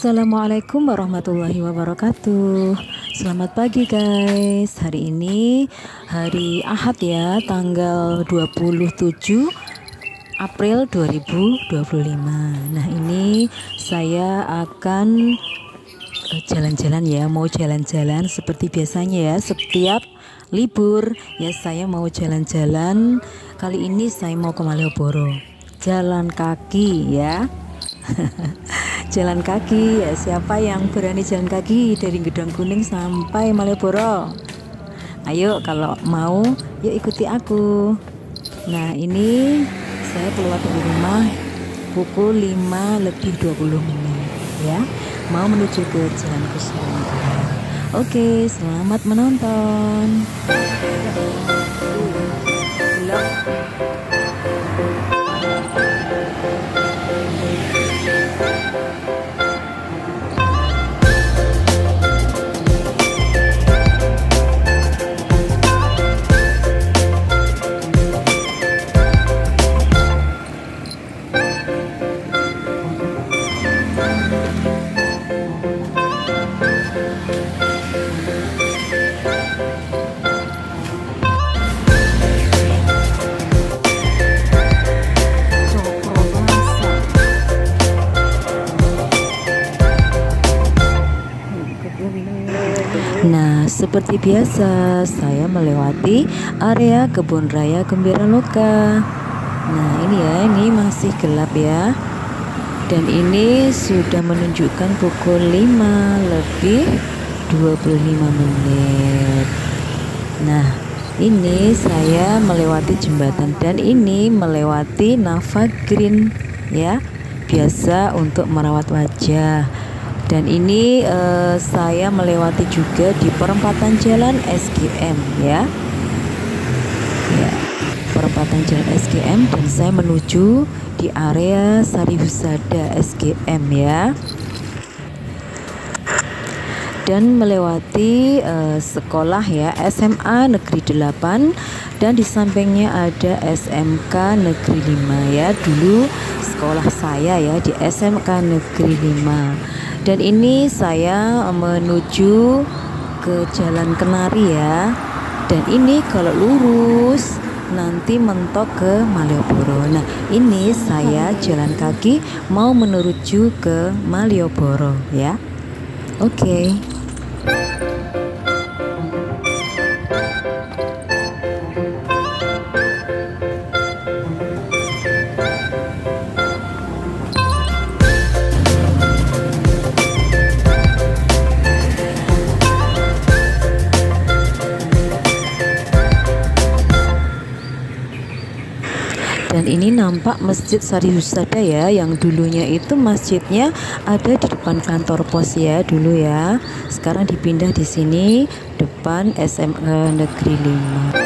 Assalamualaikum warahmatullahi wabarakatuh. Selamat pagi guys. Hari ini hari Ahad ya, tanggal 27 April 2025. Nah, ini saya akan jalan-jalan ya, mau jalan-jalan seperti biasanya ya. Setiap libur ya saya mau jalan-jalan. Kali ini saya mau ke Malioboro. Jalan kaki ya. Jalan kaki ya, siapa yang berani jalan kaki dari Gedong Kuning sampai Malioboro? Ayo kalau mau yuk ikuti aku. Nah, ini saya keluar dari rumah pukul 5:20 ya, mau menuju ke Jalan Kusuma. Oke, selamat menonton. Nah, seperti biasa saya melewati area Kebun Raya Gembira Loka. Nah, ini ya, ini masih gelap ya. Dan ini sudah menunjukkan pukul 5:25. Nah, ini saya melewati jembatan dan ini melewati Nafa Green ya, biasa untuk merawat wajah. Dan ini saya melewati juga di perempatan jalan SGM ya. Ya, perempatan jalan SGM, dan saya menuju di area Sari Husada SGM ya. Dan melewati sekolah ya, SMA Negeri 8, dan di sampingnya ada SMK Negeri 5 ya. Dulu sekolah saya ya di SMK Negeri 5. Dan ini saya menuju ke Jalan Kenari ya. Dan ini kalau lurus nanti mentok ke Malioboro. Nah, ini saya jalan kaki mau menuju ke Malioboro ya. Oke. Dan ini nampak Masjid Sari Husada ya, yang dulunya itu masjidnya ada di depan kantor pos ya dulu ya. Sekarang dipindah di sini depan SMK Negeri 5.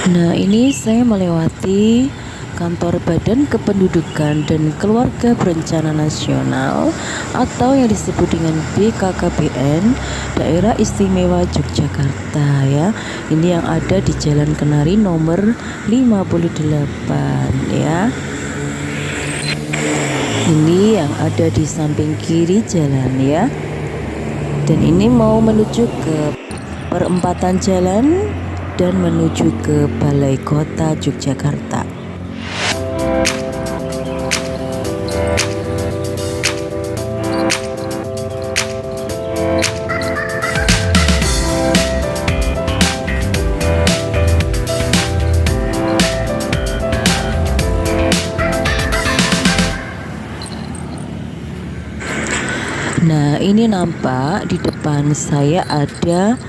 Nah, ini saya melewati kantor Badan Kependudukan dan Keluarga Berencana Nasional atau yang disebut dengan BKKBN Daerah Istimewa Yogyakarta ya. Ini yang ada di Jalan Kenari nomor 58 ya. Ini yang ada di samping kiri jalan ya. Dan ini mau menuju ke perempatan jalan dan menuju ke Balai Kota Yogyakarta. ini nampak di depan saya ada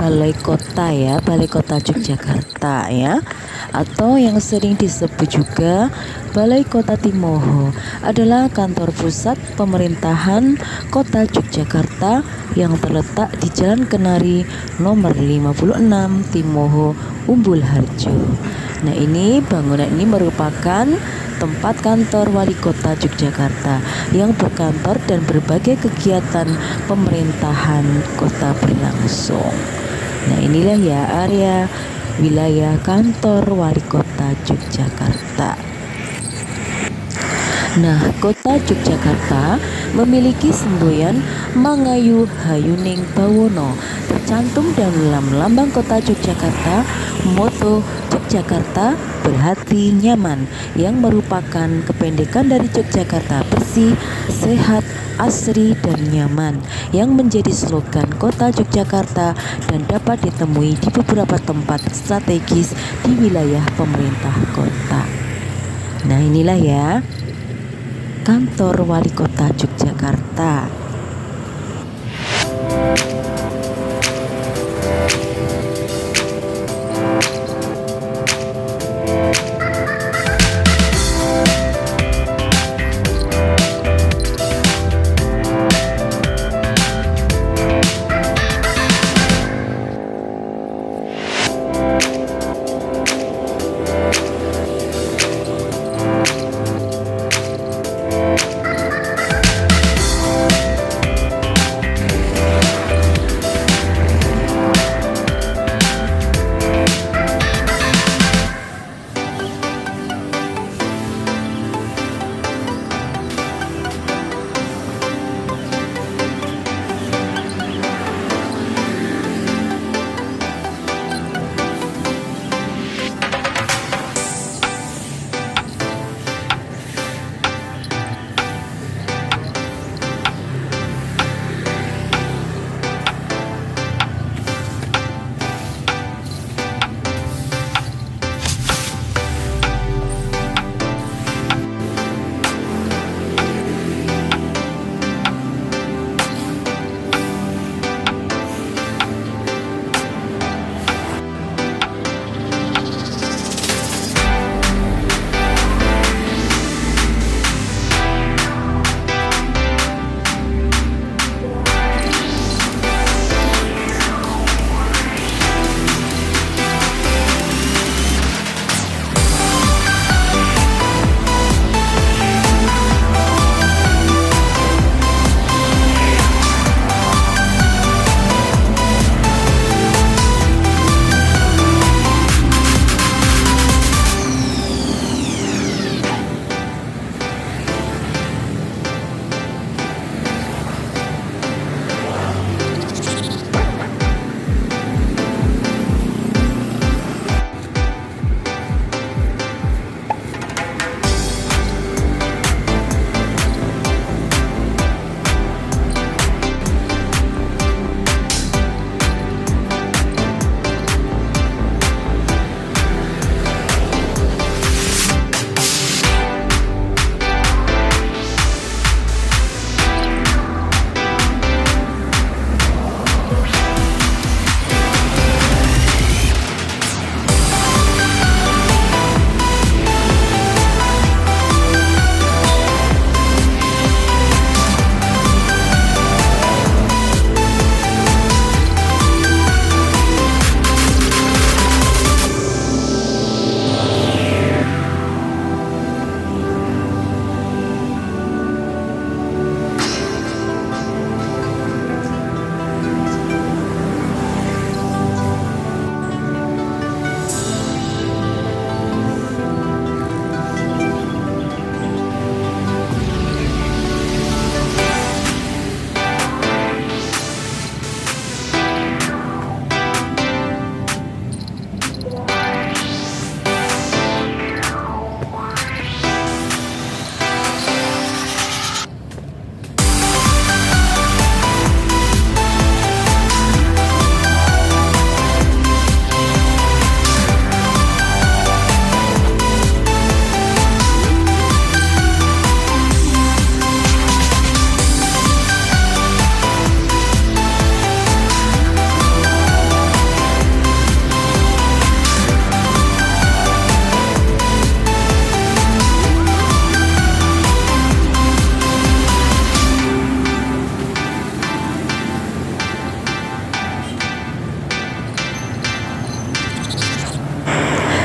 Balai Kota ya, Balai Kota Yogyakarta ya, atau yang sering disebut juga Balai Kota Timoho, adalah kantor pusat pemerintahan Kota Yogyakarta yang terletak di Jalan Kenari nomor 56 Timoho, Umbul Harjo. Nah, ini bangunan ini merupakan tempat kantor Wali Kota Yogyakarta yang berkantor dan berbagai kegiatan pemerintahan kota berlangsung. Nah, inilah ya area wilayah kantor Wali Kota Yogyakarta. Nah, Kota Yogyakarta memiliki semboyan Mangayu Hayuning Bawono. Tercantum dalam lambang Kota Yogyakarta moto Yogyakarta berhati nyaman, yang merupakan kependekan dari Yogyakarta bersih, sehat, asri, dan nyaman, yang menjadi slogan Kota Yogyakarta dan dapat ditemui di beberapa tempat strategis di wilayah pemerintah kota. Nah, inilah ya kantor Wali Kota Yogyakarta.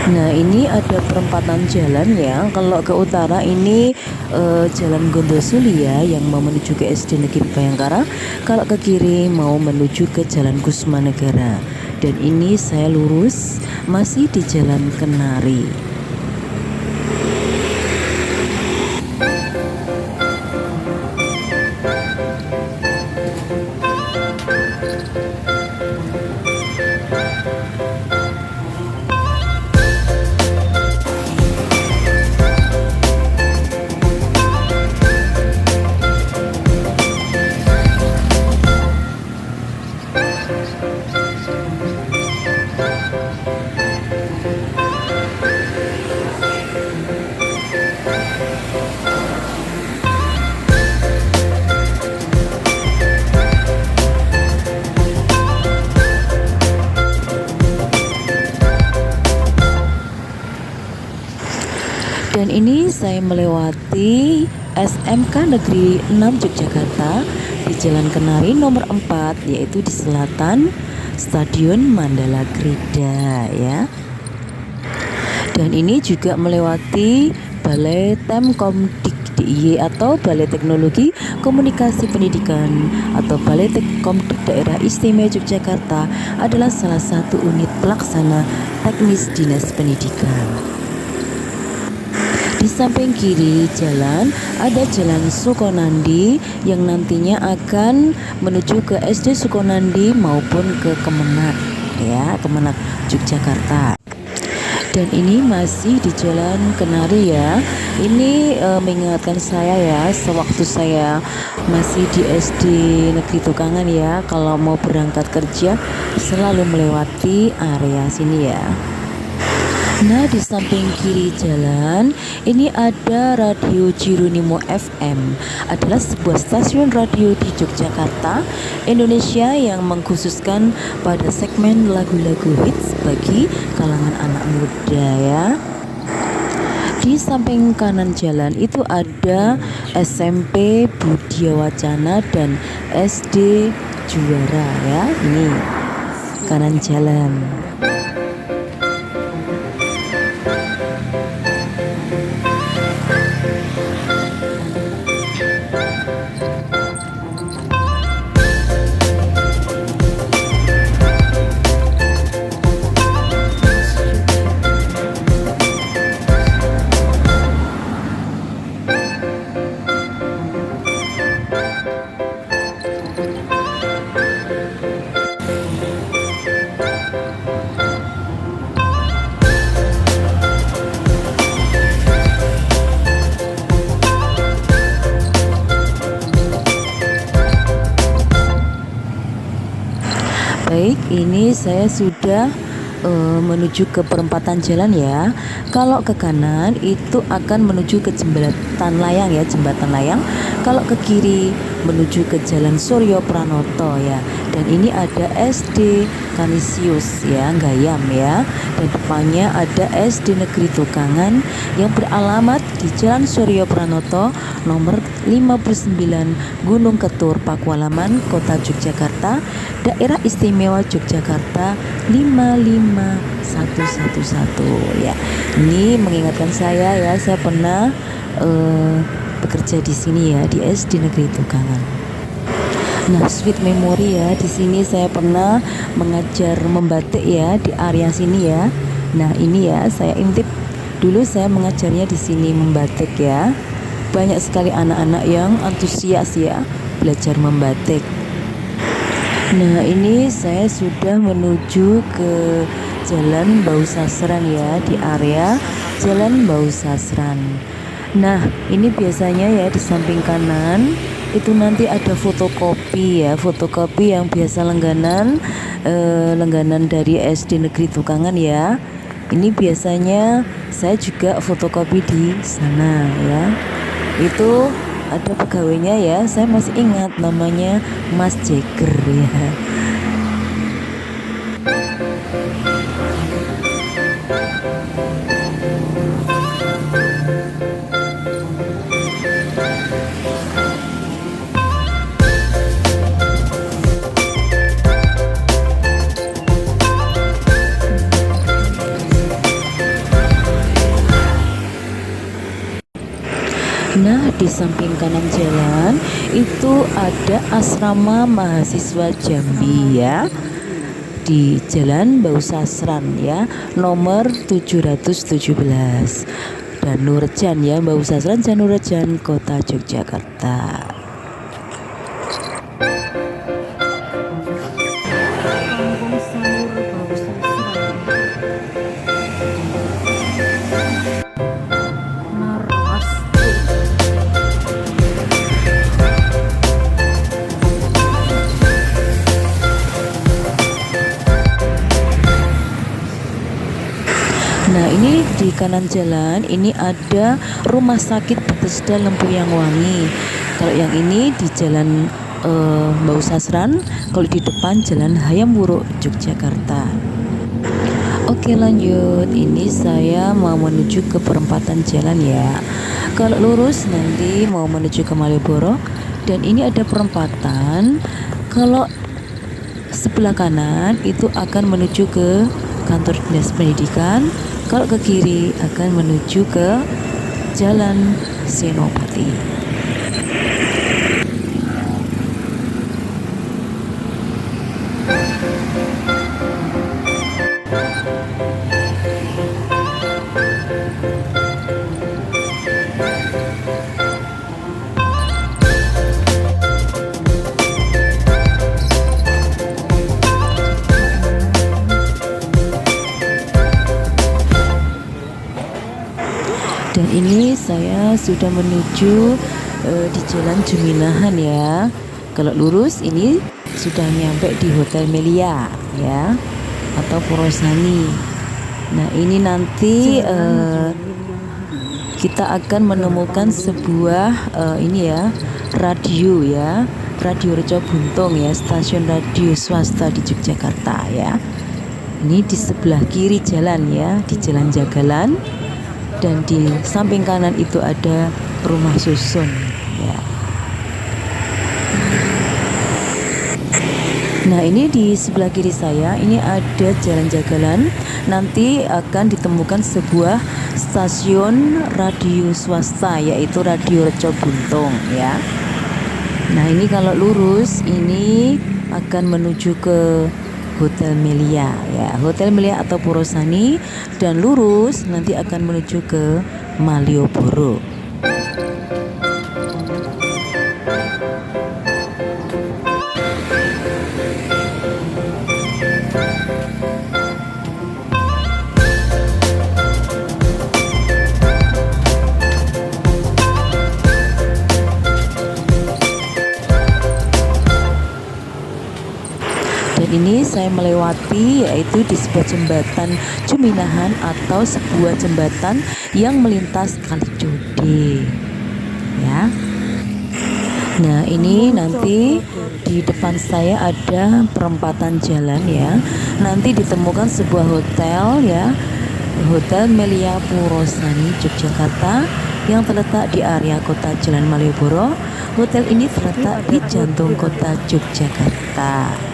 Nah, ini ada perempatan jalan ya. Kalau ke utara ini Jalan Gondosuli ya, yang mau menuju ke SD Negeri Bayangkara. Kalau ke kiri mau menuju ke Jalan Kusmanegara. Dan ini saya lurus masih di Jalan Kenari. Dan ini saya melewati SMK Negeri 6 Yogyakarta di Jalan Kenari nomor 4, yaitu di selatan Stadion Mandala Krida ya. Dan ini juga melewati Balai Temkomdik DIY atau Balai Teknologi Komunikasi Pendidikan atau Balai Tekkomdik Daerah Istimewa Yogyakarta adalah salah satu unit pelaksana teknis Dinas Pendidikan. Di samping kiri jalan ada Jalan Sukonandi yang nantinya akan menuju ke SD Sukonandi maupun ke Kemenak ya, Kemenak Yogyakarta. Dan ini masih di Jalan Kenari ya. Ini mengingatkan saya ya, sewaktu saya masih di SD Negeri Tukangan ya, kalau mau berangkat kerja selalu melewati area sini ya. Nah, di samping kiri jalan ini ada Radio Jeronimo FM, adalah sebuah stasiun radio di Yogyakarta, Indonesia yang mengkhususkan pada segmen lagu-lagu hits bagi kalangan anak muda ya. Di samping kanan jalan itu ada SMP Budia Wacana dan SD Juara ya. Ini kanan jalan. Baik, ini saya sudah menuju ke perempatan jalan ya. Kalau ke kanan itu akan menuju ke jembatan layang ya, jembatan layang. Kalau ke kiri menuju ke Jalan Suryo Pranoto ya. Dan ini ada SD Kanisius ya, Gayam ya. Dan depannya ada SD Negeri Tukangan yang beralamat di Jalan Suryo Pranoto nomor 59 Gunung Ketur, Pakualaman, Kota Yogyakarta, Daerah Istimewa Yogyakarta 55111 ya. Ini mengingatkan saya ya, saya pernah bekerja di sini ya, di SD Negeri Tukangan. Nah, sweet memory ya, di sini saya pernah mengajar membatik ya di area sini ya. Nah, ini ya saya intip dulu, saya mengajarnya di sini membatik ya. Banyak sekali anak-anak yang antusias ya belajar membatik. Nah, ini saya sudah menuju ke Jalan Bau Sasran ya, di area Jalan Bau Sasran. Nah, ini biasanya ya di samping kanan itu nanti ada fotokopi ya, fotokopi yang biasa langganan dari SD Negeri Tukangan ya. Ini biasanya saya juga fotokopi di sana ya. Itu ada pegawainya ya, saya masih ingat namanya Mas Jagger ya. di samping kanan jalan itu ada asrama mahasiswa Jambi ya, di Jalan Bausasran ya, nomor 717, dan Nurjan ya, Bausasran dan Nurjan, Kota Yogyakarta. Kampung Sanur Bausasran, Marwas. Nah, ini di kanan jalan ini ada Rumah Sakit Bethesda Lempuyang Wangi. Kalau yang ini di Jalan Bausasran, kalau di depan Jalan Hayam Wuruk, Yogyakarta. Oke, lanjut. Ini saya mau menuju ke perempatan jalan ya. Kalau lurus nanti mau menuju ke Malioboro, dan ini ada perempatan. Kalau sebelah kanan itu akan menuju ke kantor dinas pendidikan, kalau ke kiri akan menuju ke Jalan Senopati. Dan ini saya sudah menuju di Jalan Juminahan ya. Kalau lurus ini sudah nyampe di Hotel Melia ya, atau Purwosani. Nah, ini nanti kita akan menemukan sebuah ini ya, radio ya, Radio Reco Buntung ya, stasiun radio swasta di Yogyakarta ya. Ini di sebelah kiri jalan ya, di Jalan Jagalan. Dan di samping kanan itu ada rumah susun ya. Nah, ini di sebelah kiri saya ini ada Jalan Jagalan. Nanti akan ditemukan sebuah stasiun radio swasta, yaitu Radio Reco Buntung ya. Nah, ini kalau lurus ini akan menuju ke Hotel Melia ya, Hotel Melia atau Purwosani, dan lurus nanti akan menuju ke Malioboro. Ini saya melewati yaitu di sebuah jembatan Juminahan atau sebuah jembatan yang melintas Kali Jodi ya. Nah, ini nanti di depan saya ada perempatan jalan ya. Nanti ditemukan sebuah hotel ya, Hotel Melia Purwosani Yogyakarta, yang terletak di area kota Jalan Malioboro. Hotel ini terletak di jantung kota Yogyakarta.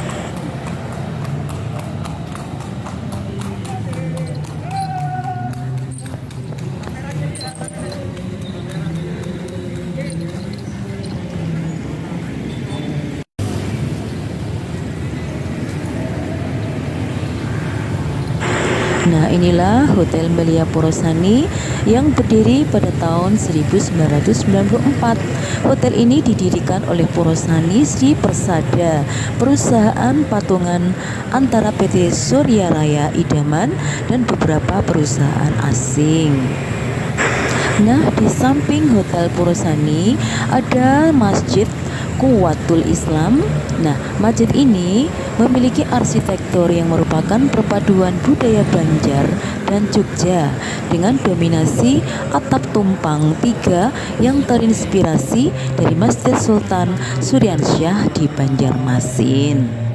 Nah, inilah Hotel Melia Purwosani yang berdiri pada tahun 1994. Hotel ini didirikan oleh Purwosani Sri Persada, perusahaan patungan antara PT Surya Raya Idaman dan beberapa perusahaan asing. Nah, di samping Hotel Purwosani ada Masjid Quwwatul Islam. Nah, masjid ini memiliki arsitektur yang merupakan perpaduan budaya Banjar dan Jogja dengan dominasi atap tumpang tiga yang terinspirasi dari Masjid Sultan Suryansyah di Banjarmasin.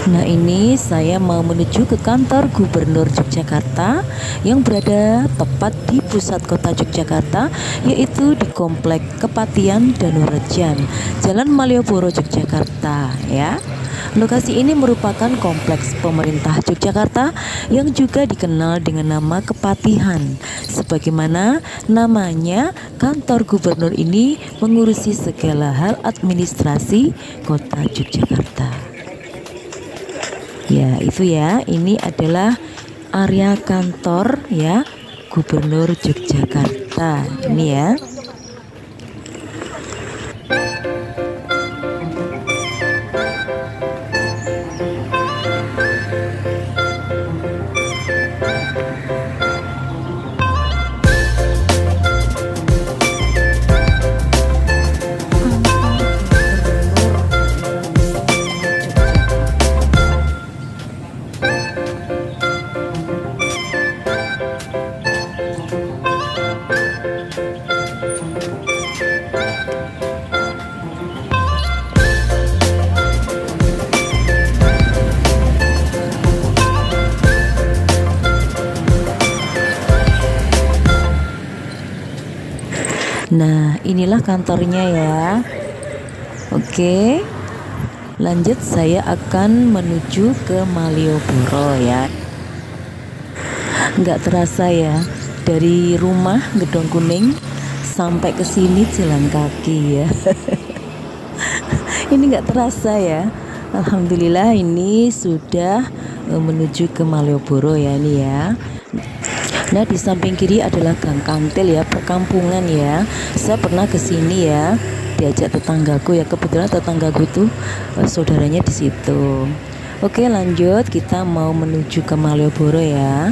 Nah, ini saya mau menuju ke kantor Gubernur Yogyakarta yang berada tepat di pusat kota Yogyakarta, yaitu di Komplek Kepatihan Danurejan, Jalan Malioboro, Yogyakarta ya. Lokasi ini merupakan kompleks pemerintah Yogyakarta yang juga dikenal dengan nama Kepatihan. Sebagaimana namanya, kantor gubernur ini mengurusi segala hal administrasi kota Yogyakarta. Ya, itu ya. Ini adalah area kantor ya Gubernur Yogyakarta. Ini ya. Nah, inilah kantornya ya. Oke, lanjut saya akan menuju ke Malioboro ya. Nggak terasa ya, dari rumah Gedong Kuning sampai ke sini jalan kaki ya. Ini nggak terasa ya. Alhamdulillah ini sudah menuju ke Malioboro ya ini ya. Nah, di samping kiri adalah Gang Kantil ya, perkampungan ya. Saya pernah ke sini ya, diajak tetanggaku ya, kebetulan tetanggaku tuh saudaranya di situ. Oke, lanjut kita mau menuju ke Malioboro ya.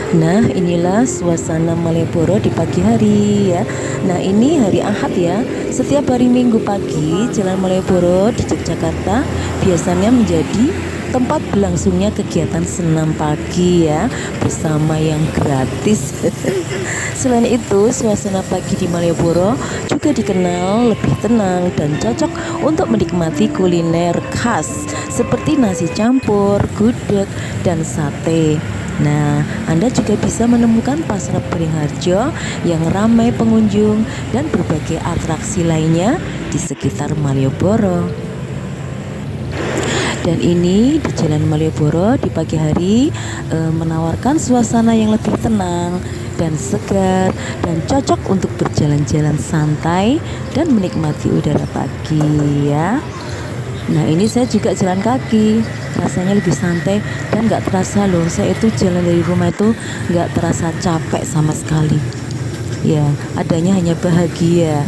Nah, inilah suasana Malioboro di pagi hari ya. Nah, ini hari Ahad ya. Setiap hari Minggu pagi, Jalan Malioboro di Yogyakarta biasanya menjadi tempat berlangsungnya kegiatan senam pagi ya, bersama yang gratis. Selain itu, suasana pagi di Malioboro juga dikenal lebih tenang dan cocok untuk menikmati kuliner khas seperti nasi campur, gudeg, dan sate. Nah, Anda juga bisa menemukan Pasar Beringharjo yang ramai pengunjung dan berbagai atraksi lainnya di sekitar Malioboro. Dan ini di Jalan Malioboro di pagi hari menawarkan suasana yang lebih tenang dan segar dan cocok untuk berjalan-jalan santai dan menikmati udara pagi ya. Nah, ini saya juga jalan kaki, rasanya lebih santai dan gak terasa loh, saya itu jalan dari rumah itu gak terasa capek sama sekali. Ya, adanya hanya bahagia.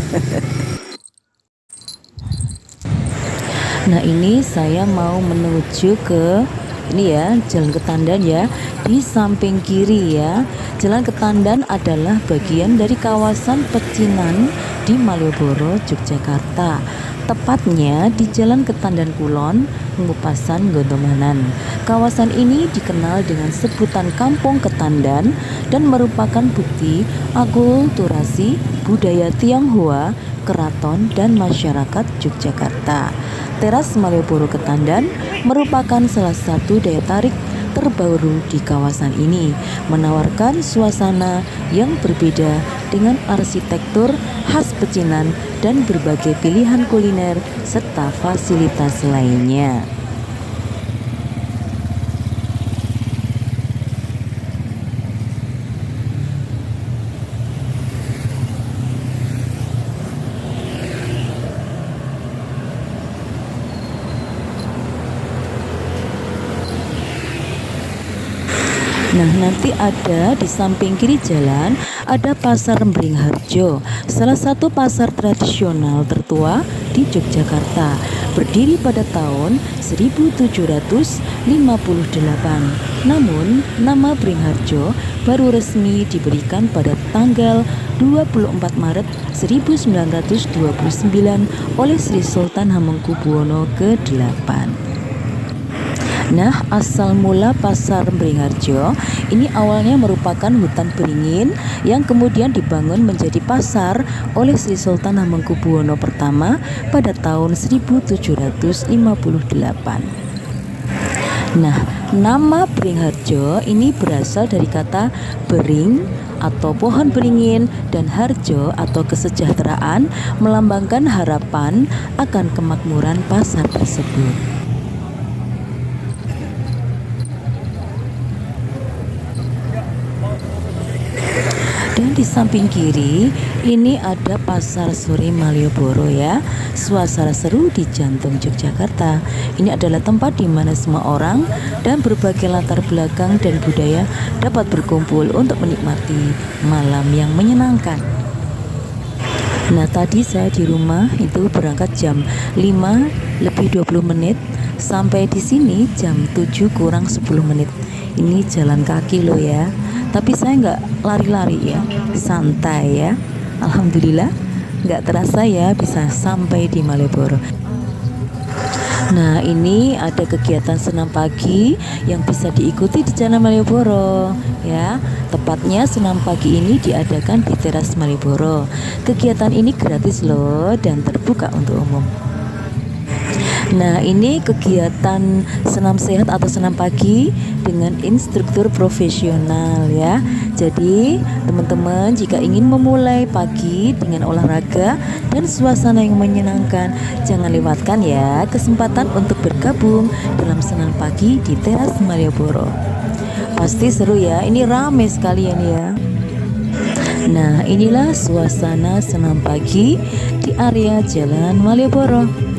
Nah, ini saya mau menuju ke ini ya, Jalan Ketandan ya, di samping kiri ya. Jalan Ketandan adalah bagian dari kawasan pecinan di Malioboro, Yogyakarta. Tepatnya di Jalan Ketandan Kulon, Ngupasan, Gondomanan. Kawasan ini dikenal dengan sebutan Kampung Ketandan dan merupakan bukti akulturasi budaya Tionghoa, keraton, dan masyarakat Yogyakarta. Teras Malioboro Ketandan merupakan salah satu daya tarik terbaru di kawasan ini, menawarkan suasana yang berbeda dengan arsitektur khas pecinan dan berbagai pilihan kuliner serta fasilitas lainnya. Nah, nanti ada di samping kiri jalan ada Pasar Beringharjo, salah satu pasar tradisional tertua di Yogyakarta, berdiri pada tahun 1758. Namun, nama Beringharjo baru resmi diberikan pada tanggal 24 Maret 1929 oleh Sri Sultan Hamengkubuwono ke-8. Nah, asal mula Pasar Beringharjo ini awalnya merupakan hutan beringin yang kemudian dibangun menjadi pasar oleh Sri Sultan Hamengkubuwono pertama pada tahun 1758. Nah, nama Beringharjo ini berasal dari kata bering atau pohon beringin dan harjo atau kesejahteraan, melambangkan harapan akan kemakmuran pasar tersebut. Dan di samping kiri ini ada Pasar Sore Malioboro ya, suasana seru di jantung Yogyakarta. Ini adalah tempat di mana semua orang dan berbagai latar belakang dan budaya dapat berkumpul untuk menikmati malam yang menyenangkan. Nah, tadi saya di rumah itu berangkat jam 5 lebih 20 menit, sampai di sini jam 7 kurang 10 menit. Ini jalan kaki loh ya. Tapi saya nggak lari-lari ya, santai ya. Alhamdulillah nggak terasa ya bisa sampai di Malioboro. Nah, ini ada kegiatan senam pagi yang bisa diikuti di Jalan Malioboro ya. Tepatnya senam pagi ini diadakan di teras Malioboro. Kegiatan ini gratis loh dan terbuka untuk umum. Nah, ini kegiatan senam sehat atau senam pagi dengan instruktur profesional ya. Jadi teman-teman jika ingin memulai pagi dengan olahraga dan suasana yang menyenangkan, jangan lewatkan ya kesempatan untuk bergabung dalam senam pagi di teras Malioboro. Pasti seru ya, ini ramai sekalian ya. Nah, inilah suasana senam pagi di area Jalan Malioboro.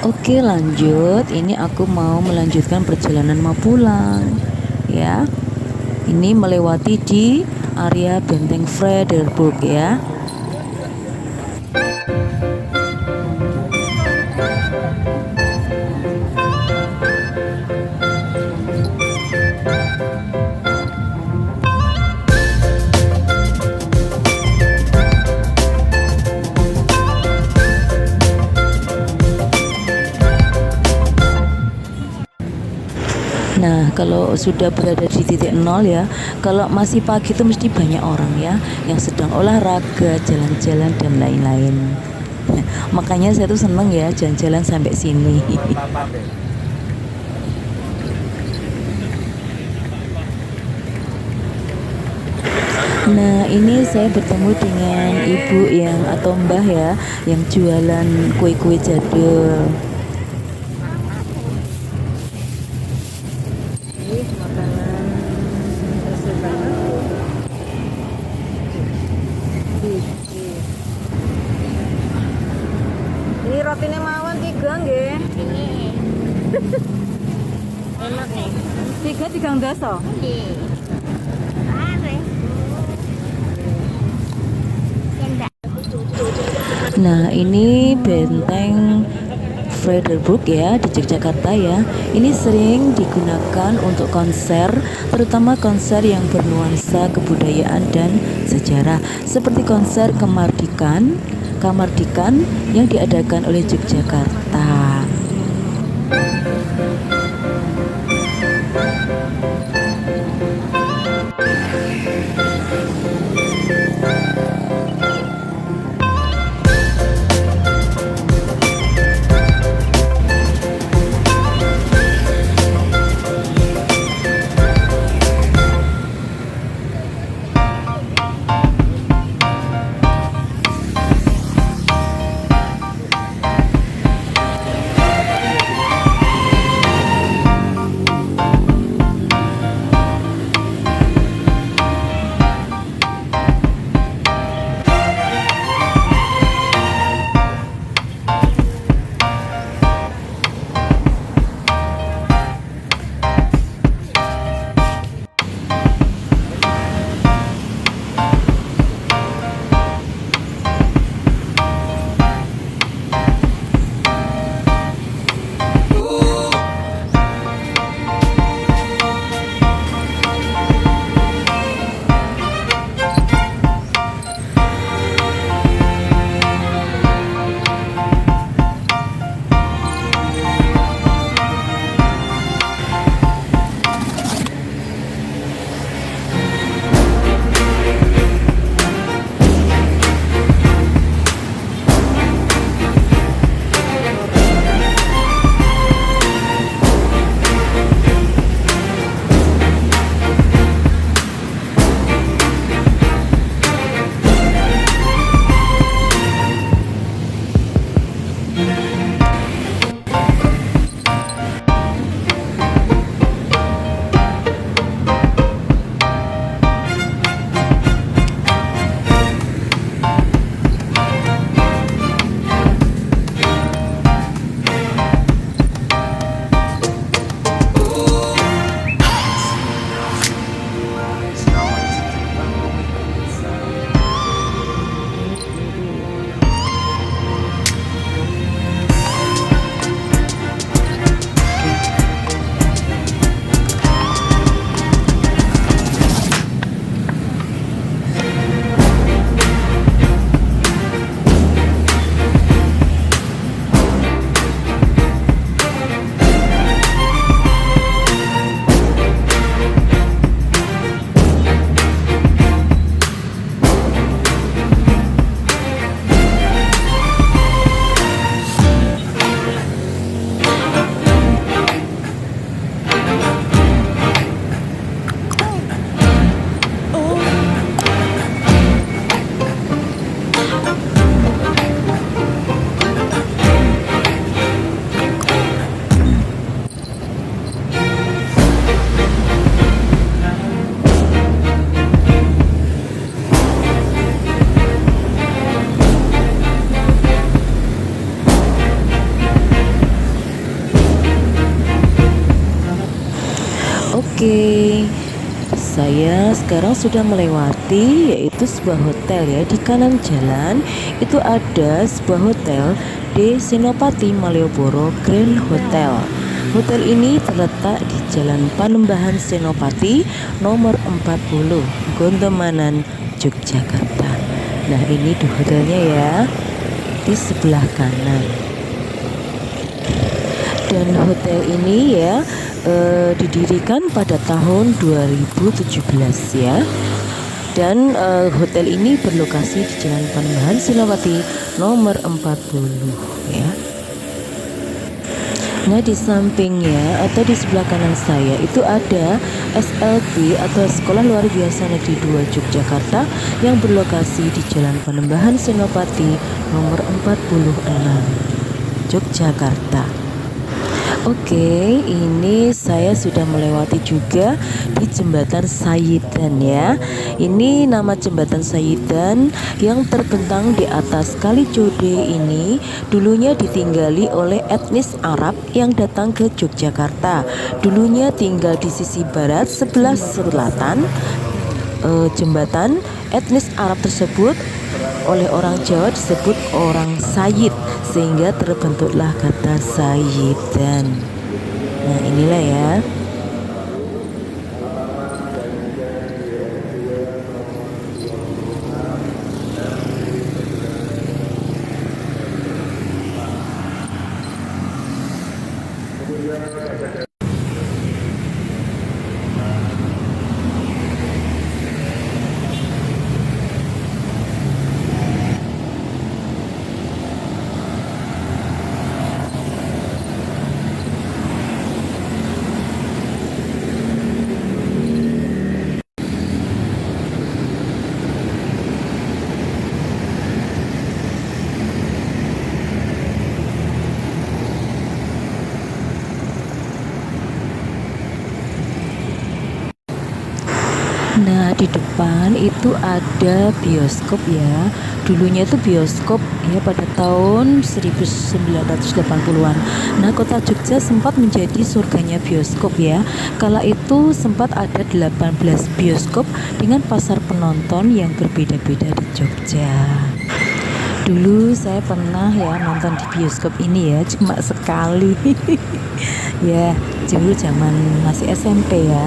Oke, lanjut. Ini aku mau melanjutkan perjalanan mau pulang ya. Ini melewati di area Benteng Fredericburg ya. Nah, kalau sudah berada di titik nol ya, kalau masih pagi itu mesti banyak orang ya yang sedang olahraga, jalan-jalan dan lain-lain. Nah, makanya saya tuh seneng ya jalan-jalan sampai sini. Nah, ini saya bertemu dengan ibu yang atau mbah ya yang jualan kue-kue jadul. Ini rotinya mawon 3 nggih. Ini. Enak nih. 3 doso. Nggih. Nah, ini benteng Fredericburg ya di Yogyakarta ya. Ini sering digunakan untuk konser, terutama konser yang bernuansa kebudayaan dan sejarah, seperti konser Kamardikan yang diadakan oleh Yogyakarta. Oke, saya sekarang sudah melewati yaitu sebuah hotel ya. Di kanan jalan itu ada sebuah hotel di Senopati Malioboro Grand Hotel. Hotel ini terletak di Jalan Panembahan Senopati nomor 40 Gondomanan, Yogyakarta. Nah, ini di hotelnya ya, di sebelah kanan. Dan hotel ini ya didirikan pada tahun 2017 ya. Dan hotel ini berlokasi di Jalan Panembahan Senopati nomor 40 ya. Nah, di sampingnya atau di sebelah kanan saya itu ada SLB atau Sekolah Luar Biasa Negeri 2 Yogyakarta yang berlokasi di Jalan Panembahan Senopati nomor 46 Yogyakarta. Oke, ini saya sudah melewati juga di Jembatan Sayidan ya. Ini nama Jembatan Sayidan yang terbentang di atas Kali Code ini dulunya ditinggali oleh etnis Arab yang datang ke Yogyakarta. Dulunya tinggal di sisi barat sebelah selatan jembatan. Etnis Arab tersebut oleh orang Jawa disebut orang Sayid, sehingga terbentuklah kata Sayidan. Nah, inilah ya. Nah, di depan itu ada bioskop ya. Dulunya itu bioskop ya pada tahun 1980-an. Nah, kota Jogja sempat menjadi surganya bioskop ya. Kala itu sempat ada 18 bioskop dengan pasar penonton yang berbeda-beda di Jogja. Dulu saya pernah ya nonton di bioskop ini ya, cuma sekali. Ya, dulu zaman masih SMP ya.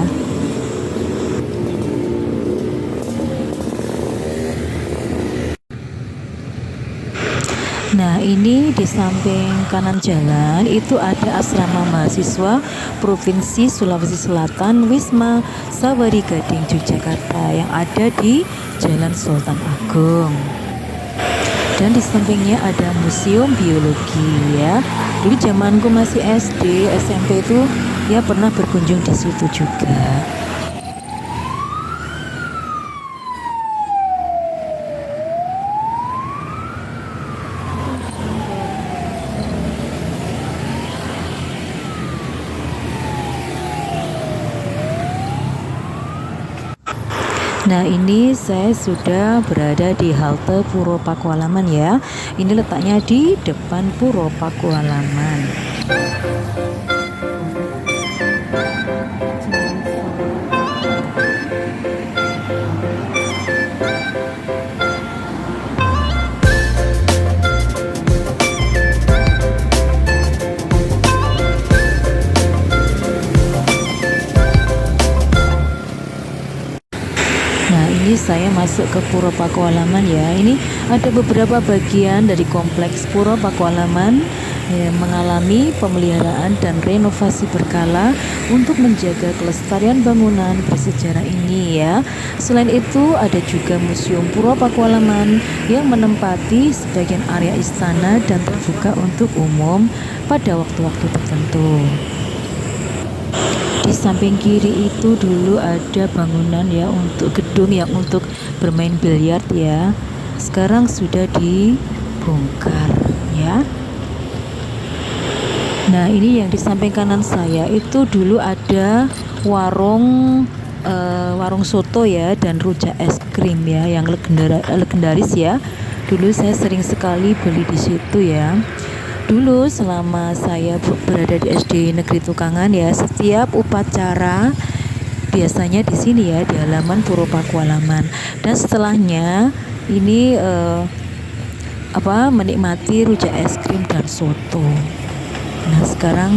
Nah, ini di samping kanan jalan itu ada asrama mahasiswa Provinsi Sulawesi Selatan Wisma Sawari Gading Yogyakarta yang ada di Jalan Sultan Agung. Dan di sampingnya ada museum biologi ya. Dulu zamanku masih SD, SMP itu ya pernah berkunjung di situ juga. Nah, ini saya sudah berada di halte Puro Pakualaman ya. Ini letaknya di depan Puro Pakualaman. Nah, ini saya masuk ke Puro Pakualaman ya. Ini ada beberapa bagian dari kompleks Puro Pakualaman yang mengalami pemeliharaan dan renovasi berkala untuk menjaga kelestarian bangunan bersejarah ini ya. Selain itu ada juga Museum Puro Pakualaman yang menempati sebagian area istana dan terbuka untuk umum pada waktu-waktu tertentu. Di samping kiri itu dulu ada bangunan ya untuk gedung yang untuk bermain biliar ya. Sekarang sudah dibongkar ya. Nah, ini yang di samping kanan saya itu dulu ada warung soto ya dan rujak es krim ya yang legendaris ya. Dulu saya sering sekali beli di situ ya. Dulu selama saya berada di SD Negeri Tukangan ya, setiap upacara biasanya di sini ya di halaman Puro Pakualaman. Dan setelahnya ini menikmati rujak es krim dan soto. Nah, sekarang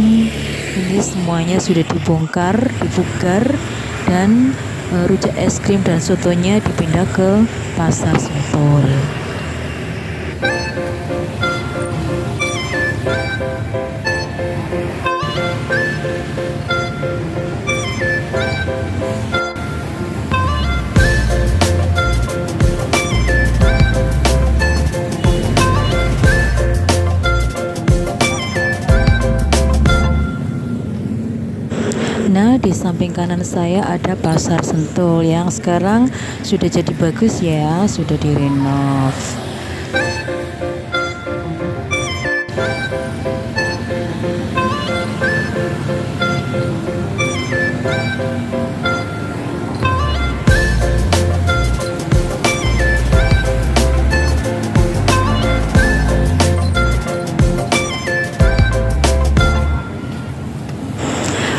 ini semuanya sudah dibongkar, dibugar dan rujak es krim dan sotonya dipindah ke Pasar Sentol. Nah, di samping kanan saya ada Pasar Sentul yang sekarang sudah jadi bagus ya, sudah direnov.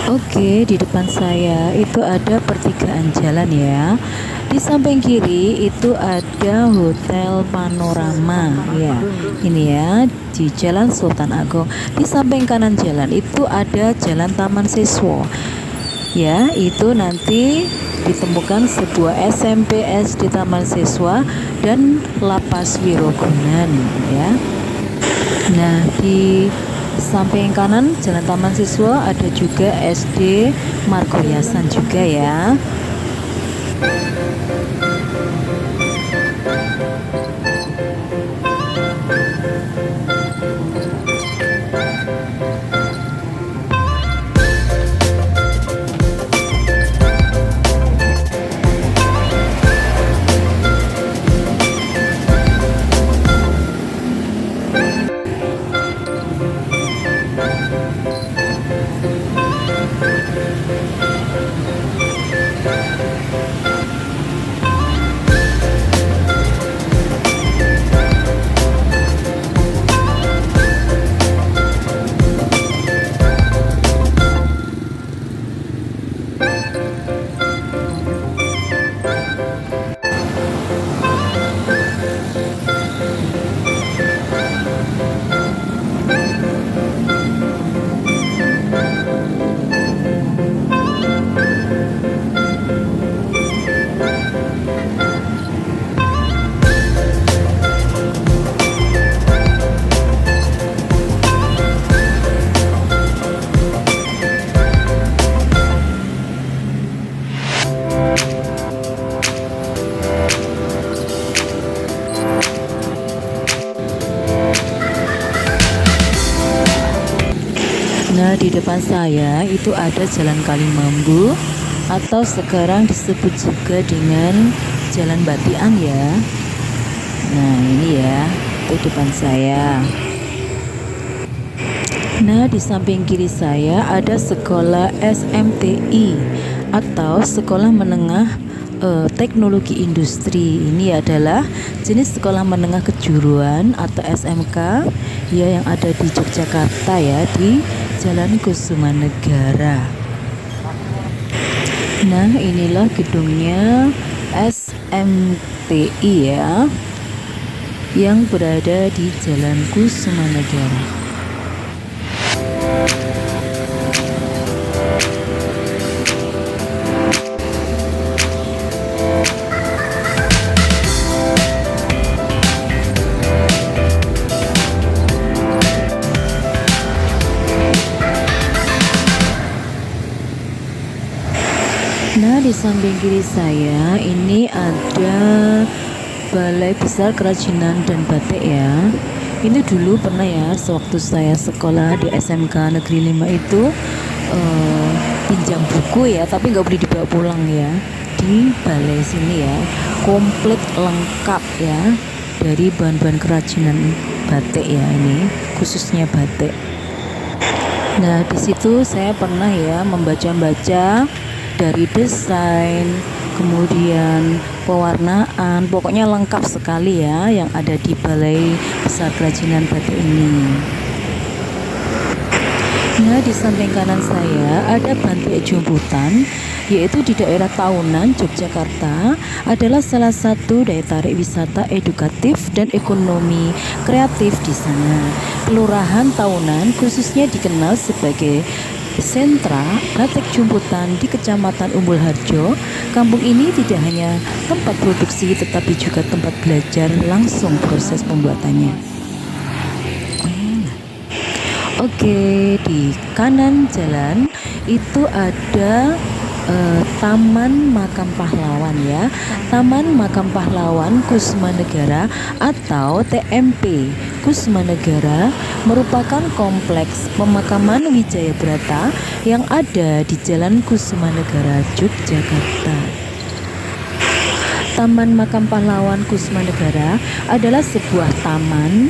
Oke, di depan saya itu ada pertigaan jalan ya. Di samping kiri itu ada Hotel Panorama ya. Ini ya di Jalan Sultan Agung. Di samping kanan jalan itu ada Jalan Taman Siswa. Ya, itu nanti ditemukan sebuah SMP SD Taman Siswa dan Lapas Wirogunan ya. Nah, di samping kanan Jalan Taman Siswa ada juga SD Margoyasan juga ya. Nah, di depan saya itu ada Jalan Kalimambu atau sekarang disebut juga dengan Jalan Batian ya. Nah, ini ya, itu depan saya. Nah, di samping kiri saya ada sekolah SMTI atau Sekolah Menengah Teknologi Industri. Ini adalah jenis sekolah menengah kejuruan atau SMK ya yang ada di Yogyakarta ya, di Jalan Kusumanegara. Nah, inilah gedungnya SMTI ya, yang berada di Jalan Kusumanegara. Nah, di samping kiri saya ini ada Balai Besar Kerajinan dan Batik ya. Ini dulu pernah ya, sewaktu saya sekolah di SMK Negeri 5 itu pinjam buku ya, tapi nggak boleh dibawa pulang ya. Di balai sini ya, komplit lengkap ya dari bahan-bahan kerajinan batik ya, ini khususnya batik. Nah, di situ saya pernah ya membaca-baca dari desain, kemudian pewarnaan, pokoknya lengkap sekali ya yang ada di Balai Besar Kerajinan Batik ini. Nah, di samping kanan saya ada Bantik Jumputan, yaitu di daerah Tahunan, Yogyakarta, adalah salah satu daya tarik wisata edukatif dan ekonomi kreatif di sana. Kelurahan Tahunan khususnya dikenal sebagai sentra batik jumputan di Kecamatan Umbul Harjo. Kampung ini tidak hanya tempat produksi tetapi juga tempat belajar langsung proses pembuatannya. Oke, di kanan jalan itu ada Taman Makam Pahlawan ya. Taman Makam Pahlawan Kusumanegara atau TMP Kusumanegara merupakan kompleks pemakaman Wijaya Brata yang ada di Jalan Kusumanegara, Yogyakarta. Taman Makam Pahlawan Kusumanegara adalah sebuah taman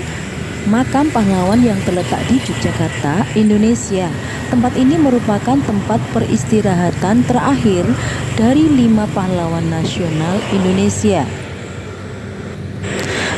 makam pahlawan yang terletak di Yogyakarta, Indonesia. Tempat ini merupakan tempat peristirahatan terakhir dari 5 pahlawan nasional Indonesia.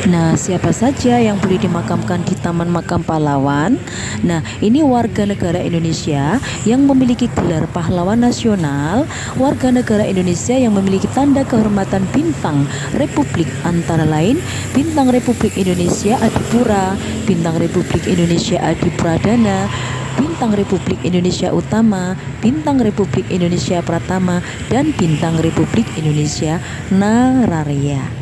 Nah, siapa saja yang boleh dimakamkan di Taman Makam Pahlawan? Nah, ini warga negara Indonesia yang memiliki gelar pahlawan nasional, warga negara Indonesia yang memiliki tanda kehormatan Bintang Republik, antara lain Bintang Republik Indonesia Adipura, Bintang Republik Indonesia Adi Pradana, Bintang Republik Indonesia Utama, Bintang Republik Indonesia Pratama, dan Bintang Republik Indonesia Nararya.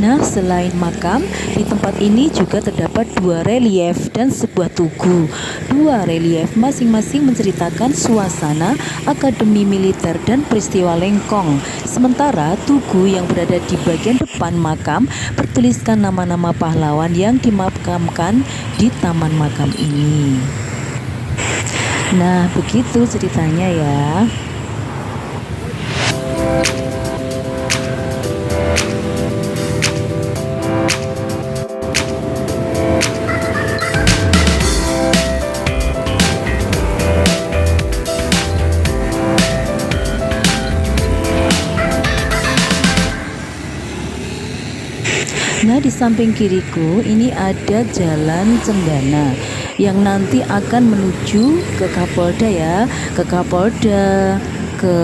Nah, selain makam, di tempat ini juga terdapat 2 relief dan sebuah tugu. 2 relief masing-masing menceritakan suasana akademi militer dan peristiwa Lengkong. Sementara tugu yang berada di bagian depan makam bertuliskan nama-nama pahlawan yang dimakamkan di taman makam ini. Nah, begitu ceritanya ya. Nah, di samping kiriku ini ada Jalan Cendana yang nanti akan menuju ke Kapolda ya, ke Kapolda, ke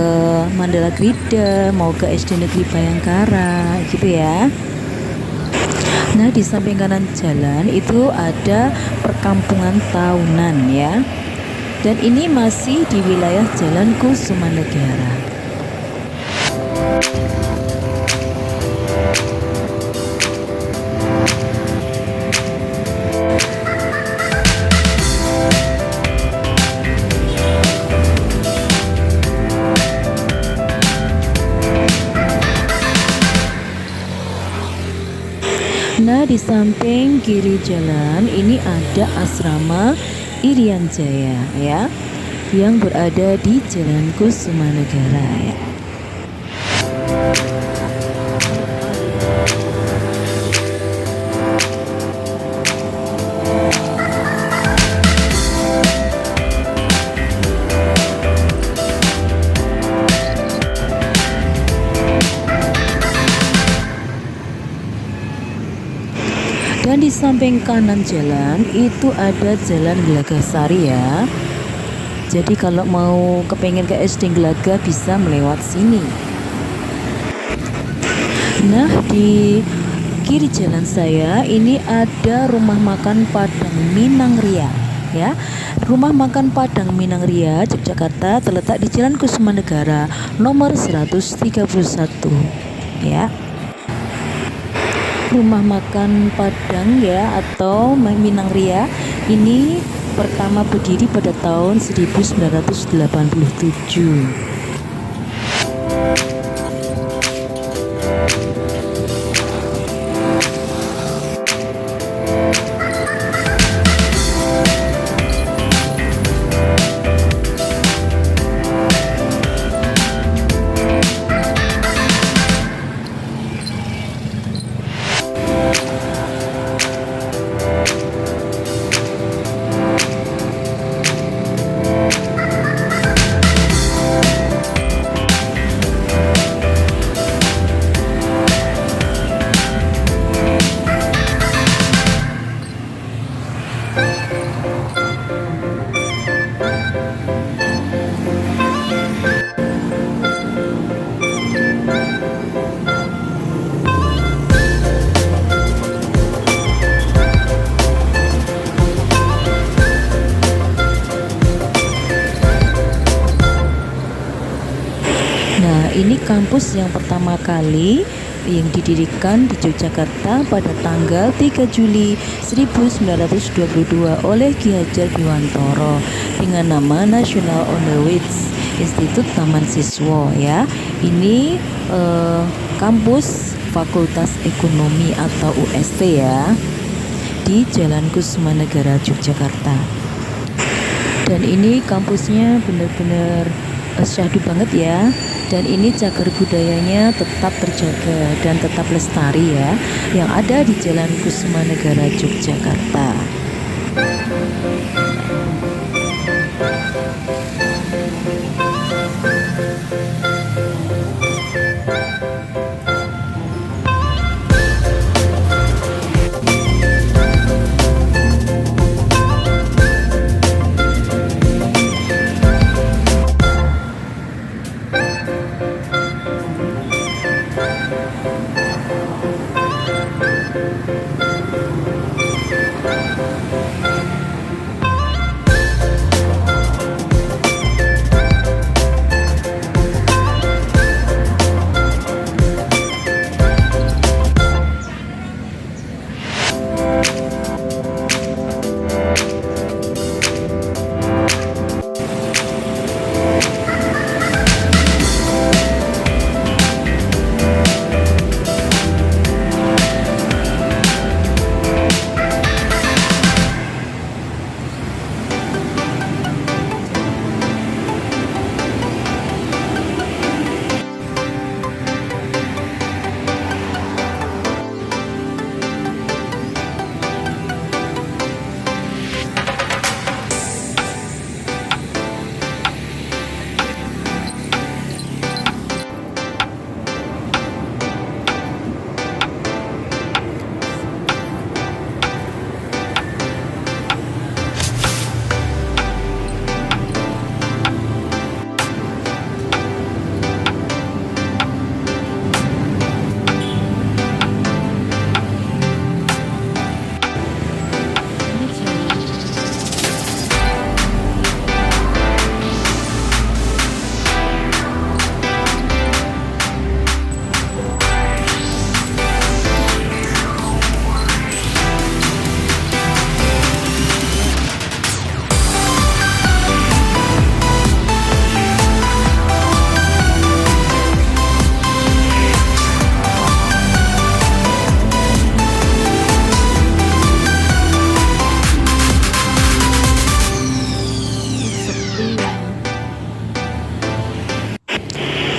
Mandala Krida, mau ke SD Negeri Bayangkara gitu ya. Nah, di samping kanan jalan itu ada perkampungan Tahunan ya. Dan ini masih di wilayah Jalan Kusumanegara. Nah, di samping kiri jalan ini ada asrama Irian Jaya ya, yang berada di Jalan Kusumanegara ya. Dan di samping kanan jalan itu ada Jalan Gelagasari ya. Jadi kalau mau kepengen ke SD Gelaga bisa melewat sini. Nah, di kiri jalan saya ini ada rumah makan Padang Minang Ria ya. Rumah makan Padang Minang Ria Yogyakarta terletak di Jalan Kusumanegara nomor 131 ya. Rumah makan Padang ya atau Minang Ria ini pertama berdiri pada tahun 1987. Nah, ini kampus yang pertama kali yang didirikan di Yogyakarta pada tanggal 3 Juli 1922 oleh Ki Hajar Dewantara dengan nama National Onderwijs Institut Taman Siswa ya. Ini kampus Fakultas Ekonomi atau UST ya, di Jalan Kusumanegara Yogyakarta. Dan ini kampusnya benar-benar syahdu banget ya. Dan ini cagar budayanya tetap terjaga dan tetap lestari ya, yang ada di Jalan Kusumanegara Yogyakarta.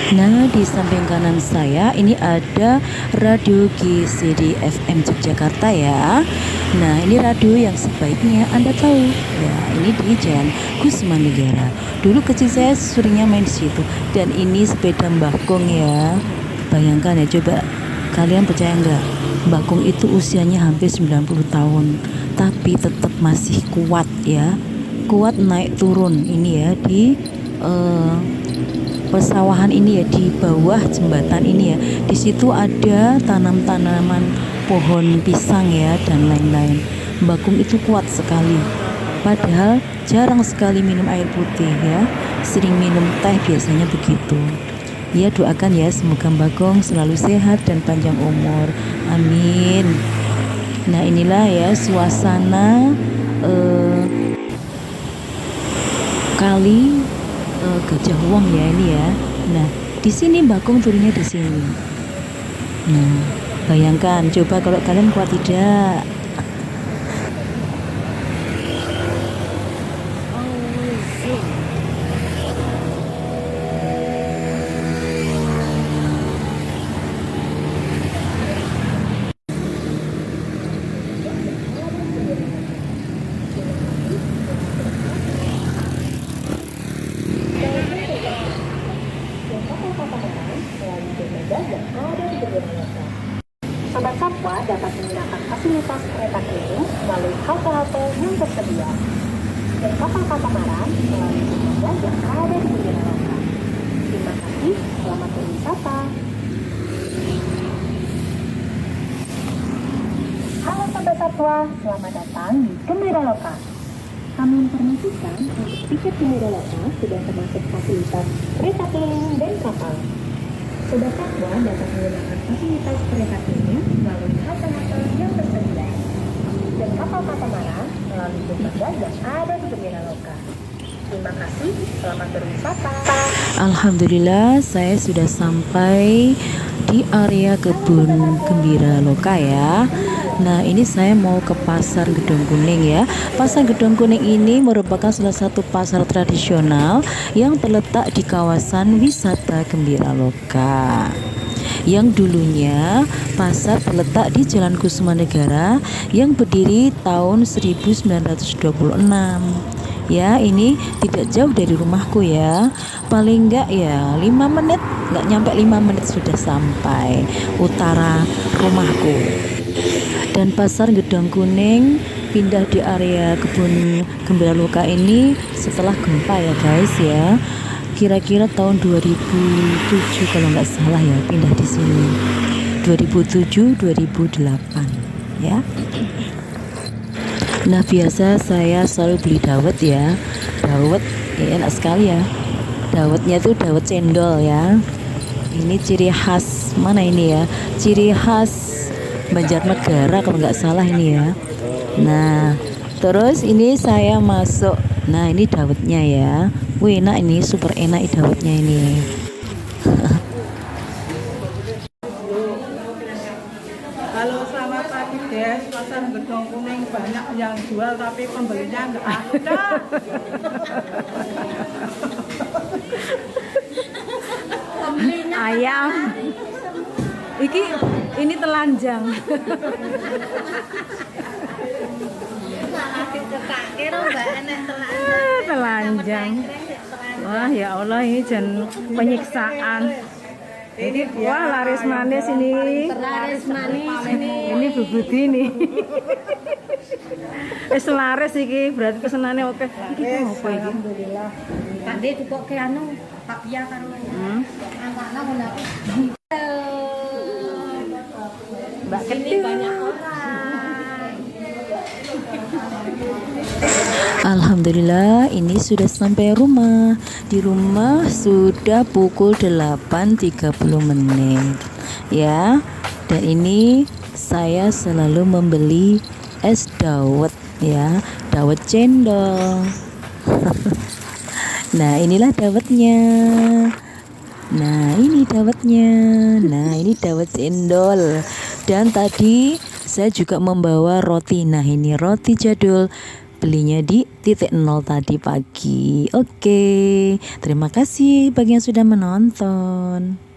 Nah, di samping kanan saya ini ada radio GCD FM Yogyakarta ya. Nah, ini radio yang sebaiknya Anda tahu. Ya, ini di Jalan Kusmanegara. Dulu kecil saya seringnya main di situ. Dan ini sepeda Mbah Kong ya. Bayangkan ya, coba kalian percaya nggak? Mbah Kong itu usianya hampir 90 tahun, tapi tetap masih kuat ya. Kuat naik turun ini ya di persawahan ini ya, di bawah jembatan ini ya. Di situ ada tanam-tanaman pohon pisang ya dan lain-lain. Mbah Kong itu kuat sekali. Padahal jarang sekali minum air putih ya. Sering minum teh biasanya begitu. Ya, doakan ya semoga Mbah Kong selalu sehat dan panjang umur. Amin. Nah, inilah ya suasana kali Gajah Wong ya ini ya. Nah, di sini Mbah Kong turunnya di sini. Nah, bayangkan coba kalau kalian kuat tidak. Sobat Satwa dapat menggunakan fasilitas kereta keliling melalui halte-halte yang tersedia dan kapal katamaran melalui dermaga yang ada di pinggir lautan. Terima kasih, selamat berwisata. Halo Sobat Satwa, selamat datang di Gembira Loka. Kami informasikan untuk tiket Gembira Loka sudah termasuk fasilitas kereta keliling dan kapal. Sobat Satwa dapat menggunakan fasilitas kereta keliling melalui halte-halte yang tersedia dan kapal katamaran melalui dermaga yang ada di Gembira Loka. Terima kasih, selamat berwisata. Alhamdulillah saya sudah sampai di area kebun Gembira Loka ya. Nah, ini saya mau ke Pasar Gedong Kuning ya. Pasar Gedong Kuning ini merupakan salah satu pasar tradisional yang terletak di kawasan wisata Gembira Loka. Yang dulunya pasar terletak di Jalan Kusmanegara yang berdiri tahun 1926. Ya, ini tidak jauh dari rumahku ya. Paling enggak ya 5 menit, enggak nyampe 5 menit sudah sampai utara rumahku. Dan Pasar Gedong Kuning pindah di area kebun Gembira Loka ini setelah gempa ya guys ya. Kira-kira tahun 2007 kalau nggak salah ya pindah di sini. 2007-2008 ya. Nah, biasa saya selalu beli dawet ya. Dawet ya enak sekali ya. Dawetnya tuh dawet cendol ya. Ini ciri khas mana ini ya? Ciri khas Banjarnegara kalau nggak salah ini ya. Nah, terus ini saya masuk. Nah, ini dawetnya ya. Wih, enak ini, super enak dawetnya ini. Halo, selamat pagi guys. Pasar Gedong Kuning banyak yang jual tapi pembelinya nggak ada. Ayam. Ini telanjang. Telanjang. Wah, ya Allah, ini jen penyiksaan. Ini wah laris manis ini. Laris manis ini. Ini bubudi nih. Laris iki berarti pesenannya oke. Iki apa iki? Alhamdulillah. Tadi tukok ke anu Pak Pia karo anak-anak ngono aku. Mbak Ini Ketil. banyak orang. Alhamdulillah ini sudah sampai rumah. Di rumah sudah pukul 8.30 menit ya. Dan ini saya selalu membeli es dawet ya, dawet cendol. Nah, inilah dawetnya. Nah, ini dawetnya. Nah, ini dawet cendol. Dan tadi saya juga membawa roti. Nah, ini roti jadul belinya di titik nol tadi pagi. Oke, terima kasih bagi yang sudah menonton.